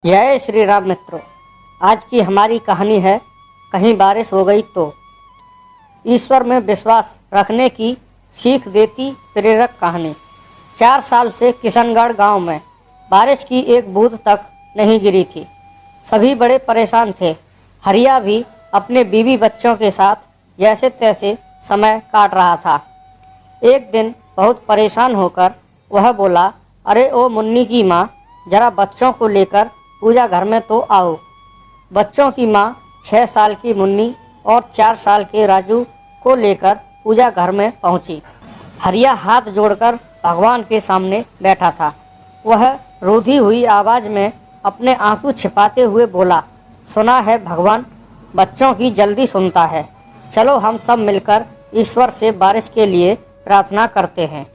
जय श्री राम मित्रों। आज की हमारी कहानी है कहीं बारिश हो गई तो। ईश्वर में विश्वास रखने की सीख देती प्रेरक कहानी। 4 साल से किशनगढ़ गांव में बारिश की एक बूंद तक नहीं गिरी थी। सभी बड़े परेशान थे। हरिया भी अपने बीवी बच्चों के साथ जैसे तैसे समय काट रहा था। एक दिन बहुत परेशान होकर वह बोला, अरे ओ मुन्नी की माँ, जरा बच्चों को लेकर पूजा घर में तो आओ। बच्चों की माँ 6 साल की मुन्नी और 4 साल के राजू को लेकर पूजा घर में पहुंची। हरिया हाथ जोड़कर भगवान के सामने बैठा था। वह रूधी हुई आवाज में अपने आंसू छिपाते हुए बोला, सुना है भगवान बच्चों की जल्दी सुनता है। चलो हम सब मिलकर ईश्वर से बारिश के लिए प्रार्थना करते हैं।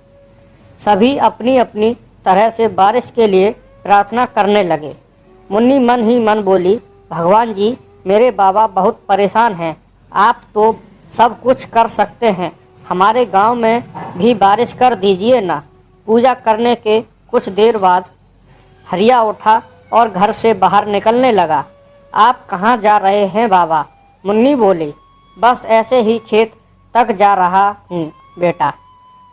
सभी अपनी अपनी तरह से बारिश के लिए प्रार्थना करने लगे। मुन्नी मन ही मन बोली, भगवान जी, मेरे बाबा बहुत परेशान हैं। आप तो सब कुछ कर सकते हैं, हमारे गांव में भी बारिश कर दीजिए ना। पूजा करने के कुछ देर बाद हरिया उठा और घर से बाहर निकलने लगा। आप कहाँ जा रहे हैं बाबा? मुन्नी बोली, बस ऐसे ही खेत तक जा रहा हूँ बेटा।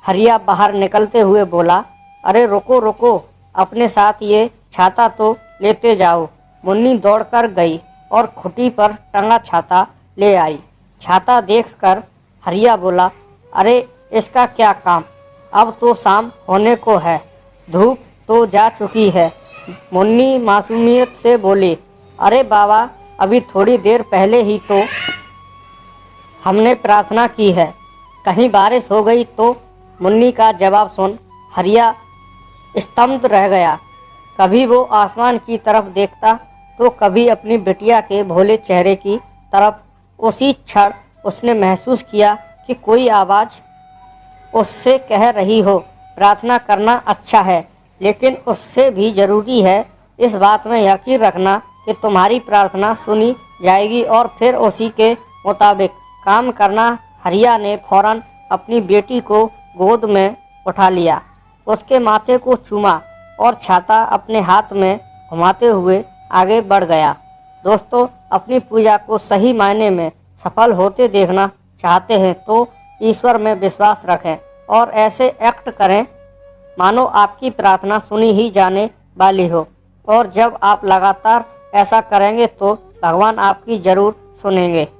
हरिया बाहर निकलते हुए बोला, अरे रुको रुको, अपने साथ ये छाता तो लेते जाओ। मुन्नी दौड़कर गई और खुटी पर टंगा छाता ले आई। छाता देखकर हरिया बोला, अरे इसका क्या काम, अब तो शाम होने को है, धूप तो जा चुकी है। मुन्नी मासूमियत से बोली, अरे बाबा, अभी थोड़ी देर पहले ही तो हमने प्रार्थना की है, कहीं बारिश हो गई तो? मुन्नी का जवाब सुन हरिया स्तब्ध रह गया। कभी वो आसमान की तरफ देखता तो कभी अपनी बिटिया के भोले चेहरे की तरफ। उसी क्षण उसने महसूस किया कि कोई आवाज़ उससे कह रही हो, प्रार्थना करना अच्छा है, लेकिन उससे भी ज़रूरी है इस बात में यकीन रखना कि तुम्हारी प्रार्थना सुनी जाएगी और फिर उसी के मुताबिक काम करना। हरिया ने फौरन अपनी बेटी को गोद में उठा लिया, उसके माथे को चूमा और छाता अपने हाथ में घुमाते हुए आगे बढ़ गया। दोस्तों, अपनी पूजा को सही मायने में सफल होते देखना चाहते हैं तो ईश्वर में विश्वास रखें और ऐसे एक्ट करें मानो आपकी प्रार्थना सुनी ही जाने वाली हो। और जब आप लगातार ऐसा करेंगे तो भगवान आपकी जरूर सुनेंगे।